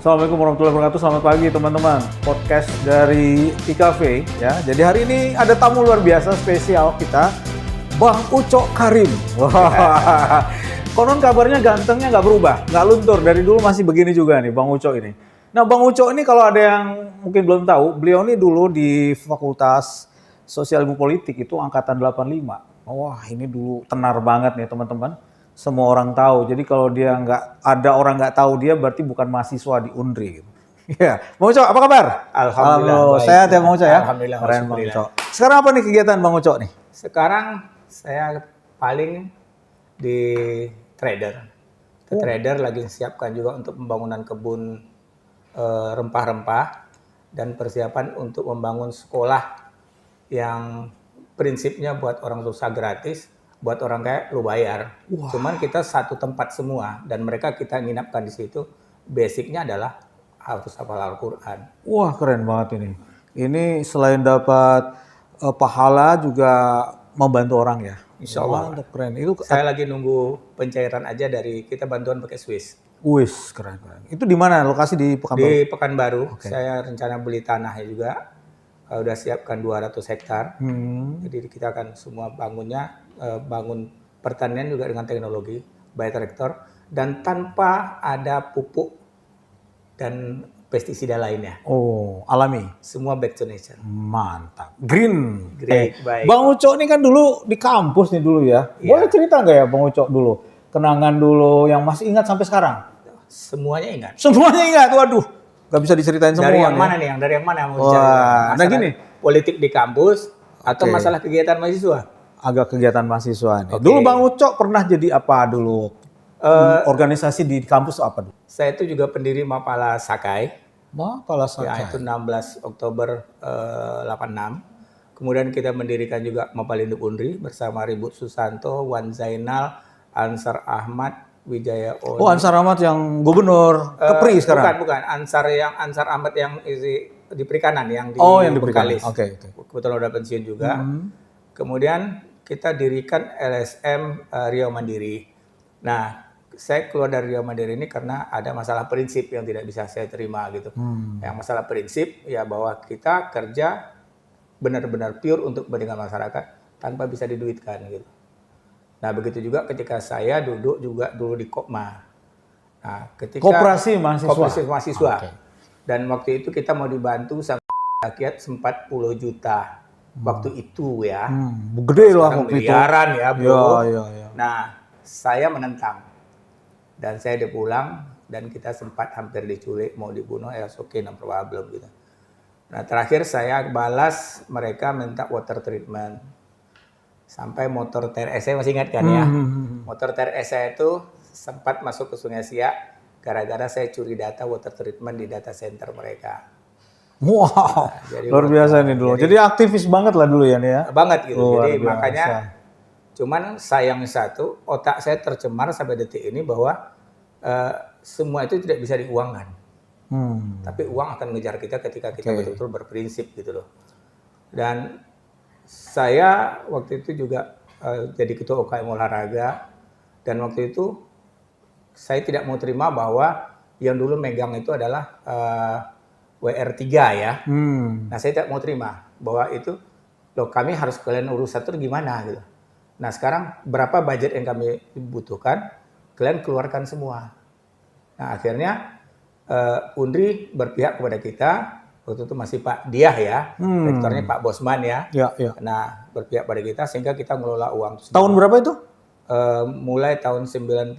Assalamualaikum warahmatullahi wabarakatuh. Selamat pagi teman-teman. Podcast dari IKV ya. Jadi hari ini ada tamu luar biasa spesial kita, Bang Ucok Karim. Wah. Konon kabarnya gantengnya nggak berubah, nggak luntur. Dari dulu masih begini juga nih Bang Ucok ini. Nah Bang Ucok ini kalau ada yang mungkin belum tahu, beliau ini dulu di Fakultas Sosial Ilmu Politik itu angkatan 85. Wah ini dulu tenar banget nih teman-teman. Semua orang tahu. Jadi kalau dia nggak ada orang nggak tahu dia berarti bukan mahasiswa di Unri. Gitu. Ya, Bang Ucok apa kabar? Alhamdulillah. Sehat ya Bang Ucok ya? Alhamdulillah. Keren Bang Ucok. Sekarang apa nih kegiatan Bang Ucok nih? Sekarang saya paling di trader. Trader lagi siapkan juga untuk pembangunan kebun rempah-rempah dan persiapan untuk membangun sekolah yang prinsipnya buat orang susah gratis, buat orang kaya lu bayar. Wah. Cuman kita satu tempat semua dan mereka kita nginapkan di situ. Basicnya adalah harus hafal Al-Quran. Wah keren banget ini. Ini selain dapat pahala juga membantu orang ya. Insya Allah. Mantap, keren. Itu Saya lagi nunggu pencairan aja dari kita bantuan pakai Swiss. wis keren. Itu di mana? Lokasi di Pekanbaru? Di Pekanbaru. Oke. Saya rencana beli tanahnya juga. Udah siapkan 200 hektar. Jadi kita akan semua bangunnya, bangun pertanian juga dengan teknologi bioreaktor dan tanpa ada pupuk dan pestisida lainnya. Oh, alami. Semua back to nature. Mantap. Green. Great, baik. Bang Ucok ini kan dulu di kampus nih dulu ya. Iya. Boleh cerita nggak ya Bang Ucok dulu? Kenangan dulu yang masih ingat sampai sekarang? Semuanya ingat. Semuanya ingat. Waduh. Nggak bisa diceritain semua. Dari yang nih. mana nih? Dari yang mana yang mau Wah, bicara? nah Masalah gini. politik di kampus atau Oke. masalah kegiatan mahasiswa? Agak kegiatan mahasiswa nih. Oke. Dulu Bang Ucok pernah jadi apa dulu? Organisasi di kampus apa dulu? Saya itu juga pendiri Mapala Sakai. Mapala Ya, itu Sakai. 16 Oktober 86. Kemudian kita mendirikan juga Mapalindo Unri bersama Ribut Susanto, Wan Zainal, Ansar Ahmad, Wijaya Oni. Oh, Ansar Ahmad yang gubernur Kepri sekarang. Bukan. Ansar Ahmad yang di Perikanan, yang di Oh, yang di Perikanan. Bengkalis. Oke. Kebetulan udah pensiun juga. Kemudian kita dirikan LSM Riau Mandiri. Nah, saya keluar dari Riau Mandiri ini karena ada masalah prinsip yang tidak bisa saya terima gitu. Yang masalah prinsip ya bahwa kita kerja benar-benar pure untuk kepentingan masyarakat tanpa bisa diduitkan gitu. Nah, begitu juga ketika saya duduk juga dulu di Kopma. Nah, ketika Koperasi mahasiswa. Koperasi mahasiswa. Oke. Dan waktu itu kita mau dibantu sama rakyat 40 juta. Waktu itu ya. Gede lah Sekarang waktu itu. miliaran ya, bro. Ya. Nah, saya menentang. Dan saya dipulang dan kita sempat hampir diculik, mau dibunuh, ya oke, no problem gitu. Nah, terakhir saya balas mereka minta water treatment. Sampai motor TRS saya masih ingat kan ya. Motor TRS saya itu sempat masuk ke Sungai Siak gara-gara saya curi data water treatment di data center mereka. Wow, jadi luar biasa nih dulu. Jadi aktivis banget lah dulu ya nih ya. Banget gitu. Luar Jadi biasa. makanya cuman sayang satu, otak saya tercemar sampai detik ini bahwa semua itu tidak bisa diuangkan. Tapi uang akan mengejar kita ketika kita betul-betul berprinsip gitu loh. Dan saya waktu itu juga jadi ketua UKM olahraga dan waktu itu saya tidak mau terima bahwa yang dulu megang itu adalah WR3 ya. Nah, saya tidak mau terima bahwa itu loh kami harus kalian urus satu gimana gitu. Nah, sekarang berapa budget yang kami butuhkan, kalian keluarkan semua. Nah, akhirnya Unri berpihak kepada kita. Waktu itu masih Pak Diah ya, rektornya Pak Bosman ya. Ya. Nah, berpihak pada kita sehingga kita mengelola uang. Tahun berapa itu? Mulai tahun 86.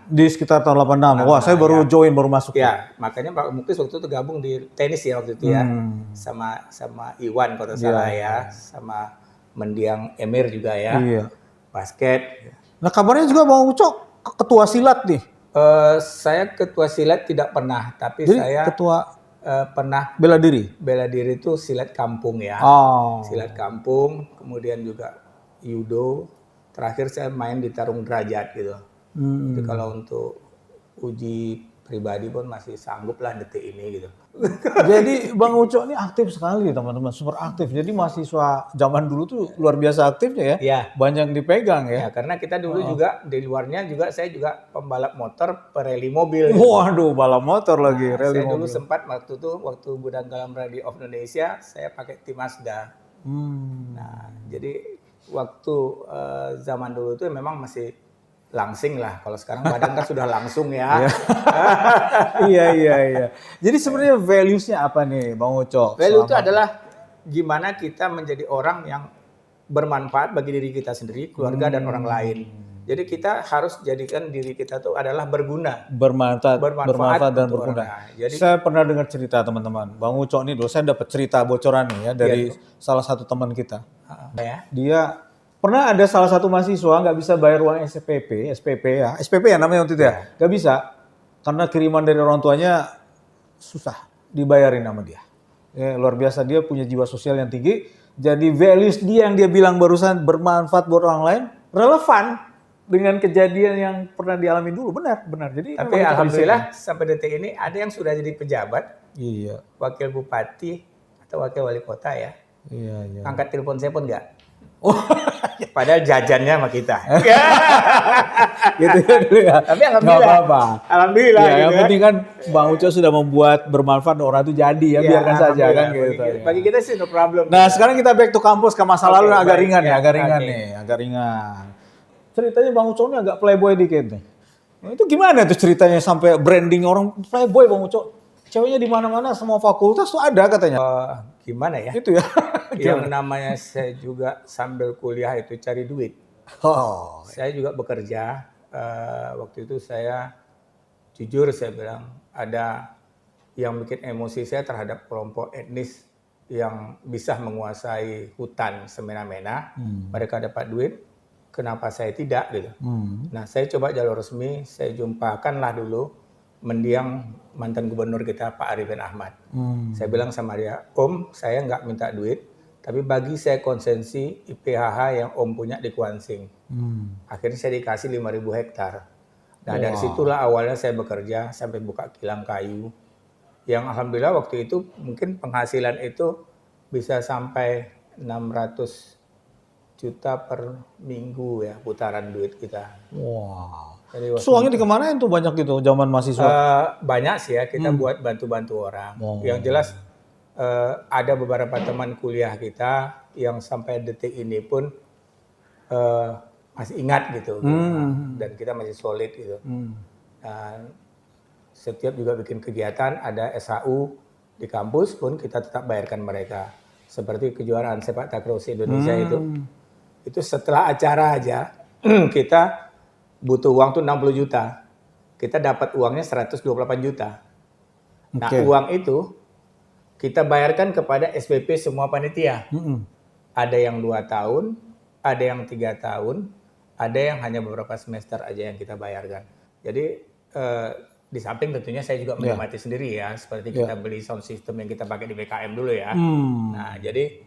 Di sekitar tahun 86. Wah, saya baru join, baru masuk. Ya, makanya Pak Muklis waktu itu gabung di tenis ya waktu itu ya. Sama Iwan kalau salah ya, sama Mendiang Emir juga ya. Iya. Basket. Nah, kabarnya juga Bang Ucok ketua silat nih. Saya ketua silat tidak pernah, tapi Jadi, saya ketua pernah bela diri. bela diri itu silat kampung ya. Oh. Silat kampung, kemudian juga judo. Terakhir saya main di tarung derajat gitu. Jadi kalau untuk uji pribadi pun masih sanggup lah detik ini gitu. Jadi Bang Ucok ini aktif sekali teman-teman, super aktif. Jadi mahasiswa zaman dulu tuh luar biasa aktifnya ya. Iya. Banyak dipegang ya. Ya, karena kita dulu juga di luarnya juga saya juga pembalap motor pereli mobil. Waduh, balap motor lagi, rally Saya dulu mobil. sempat waktu Gudang Galam Rally of Indonesia saya pakai tim Mazda. Nah, jadi waktu zaman dulu itu memang masih langsing lah. Kalau sekarang badan kan sudah langsung ya. Iya. Jadi sebenarnya values-nya apa nih Bang Ucok? Value itu adalah gimana kita menjadi orang yang bermanfaat bagi diri kita sendiri, keluarga dan orang lain. Jadi kita harus jadikan diri kita tuh adalah berguna. bermanfaat dan untuk berguna. orang lain. Jadi Saya pernah dengar cerita teman-teman. Bang Ucok ini dulu saya dapat cerita bocoran nih ya dari salah satu teman kita. ya. Dia pernah ada salah satu mahasiswa nggak bisa bayar uang SPP ya namanya waktu itu ya, nggak bisa karena kiriman dari orang tuanya susah dibayarin sama dia. Ya, luar biasa dia punya jiwa sosial yang tinggi. Jadi values dia yang dia bilang barusan bermanfaat buat orang lain relevan dengan kejadian yang pernah dialami dulu, benar. Jadi Tapi memang itu alhamdulillah sampai detik ini ada yang sudah jadi pejabat, iya. wakil bupati atau wakil wali kota ya. Iya. Angkat telepon saya pun enggak. Oh, Padahal jajannya sama kita. gitu ya dulu ya. Tapi alhamdulillah. Nggak apa-apa. Alhamdulillah. Ya, gitu yang kan. penting kan Bang Ucok sudah membuat bermanfaat orang itu jadi ya, biarkan saja kan gitu. Bagi kita sih no problem. Nah, sekarang kita back to kampus ke masa lalu agak baik. ringan ya, Ya, agak ringan oke. nih, agak ringan. Ceritanya Bang Ucok ini agak playboy dikit nih. Nah, itu gimana tuh ceritanya sampai branding orang playboy Bang Ucok? Ceweknya di mana-mana, semua fakultas tuh ada katanya. Gimana ya? Itu ya. Yang namanya saya juga sambil kuliah itu cari duit. Oh. Saya juga bekerja. Waktu itu saya jujur saya bilang ada yang bikin emosi saya terhadap kelompok etnis yang bisa menguasai hutan semena-mena. Mereka dapat duit, kenapa saya tidak gitu. Nah saya coba jalur resmi, saya jumpakanlah dulu mendiang mantan gubernur kita Pak Arifin Ahmad. Saya bilang sama dia, Om saya nggak minta duit, tapi bagi saya konsensi IPHH yang Om punya di Kuansing. Akhirnya saya dikasih 5.000 hektar. Nah dari situlah awalnya saya bekerja sampai buka kilang kayu. Yang alhamdulillah waktu itu mungkin penghasilan itu bisa sampai 600 juta per minggu ya putaran duit kita. Wow. Jadi Terus uangnya dikemanain tuh banyak gitu zaman mahasiswa? banyak sih ya kita buat bantu-bantu orang. Yang jelas ada beberapa teman kuliah kita yang sampai detik ini pun masih ingat gitu. Dan kita masih solid gitu. Dan setiap juga bikin kegiatan ada SHU di kampus pun kita tetap bayarkan mereka. Seperti kejuaraan sepak takraw Indonesia itu setelah acara aja kita butuh uang tuh 60 juta. Kita dapat uangnya 128 juta. Nah, uang itu kita bayarkan kepada SPP semua panitia. Ada yang 2 tahun, ada yang 3 tahun, ada yang hanya beberapa semester aja yang kita bayarkan. Jadi di samping tentunya saya juga menikmati sendiri ya, seperti kita beli sound system yang kita pakai di BKM dulu ya. Nah, jadi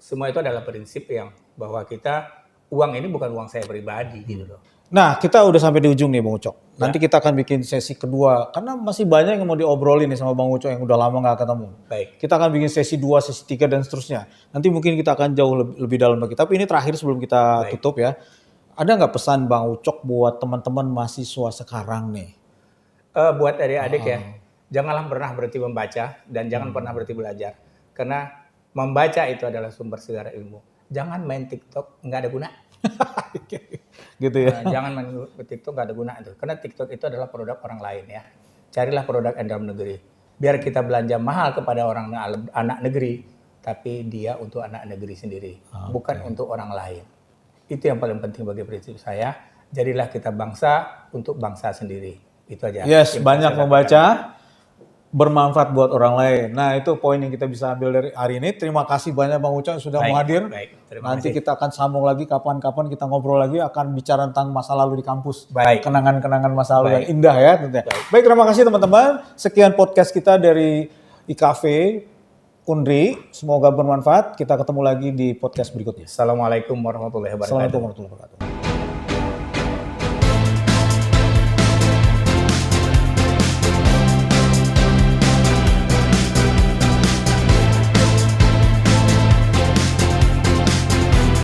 semua itu adalah prinsip yang bahwa kita uang ini bukan uang saya pribadi gitu loh. Nah, kita udah sampai di ujung nih Bang Ucok. Nanti kita akan bikin sesi kedua karena masih banyak yang mau diobrolin nih sama Bang Ucok yang udah lama nggak ketemu. Baik. Kita akan bikin sesi 2, sesi 3 dan seterusnya. Nanti mungkin kita akan jauh lebih dalam lagi. Tapi ini terakhir sebelum kita tutup ya. Ada nggak pesan Bang Ucok buat teman-teman mahasiswa sekarang nih? Buat adik-adik ya, janganlah pernah berhenti membaca dan jangan pernah berhenti belajar. Karena membaca itu adalah sumber segala ilmu. Jangan main TikTok, nggak ada guna. Gitu ya. Jangan main TikTok, nggak ada guna itu. Karena TikTok itu adalah produk orang lain ya. Carilah produk yang dalam negeri. Biar kita belanja mahal kepada orang anak negeri, tapi dia untuk anak negeri sendiri, bukan untuk orang lain. Itu yang paling penting bagi prinsip saya. Jadilah kita bangsa untuk bangsa sendiri. Itu aja. Yes, banyak membaca, bermanfaat buat orang lain. Nah, itu poin yang kita bisa ambil dari hari ini. Terima kasih banyak Bang Ucok sudah hadir. Baik, terima Nanti kasih. kita akan sambung lagi kapan-kapan kita ngobrol lagi akan bicara tentang masa lalu di kampus. Baik. Kenangan-kenangan masa lalu yang indah ya tentunya. Baik, terima kasih teman-teman. Sekian podcast kita dari IKV Undri. Semoga bermanfaat. Kita ketemu lagi di podcast berikutnya. Assalamualaikum warahmatullahi wabarakatuh. Assalamualaikum warahmatullahi wabarakatuh.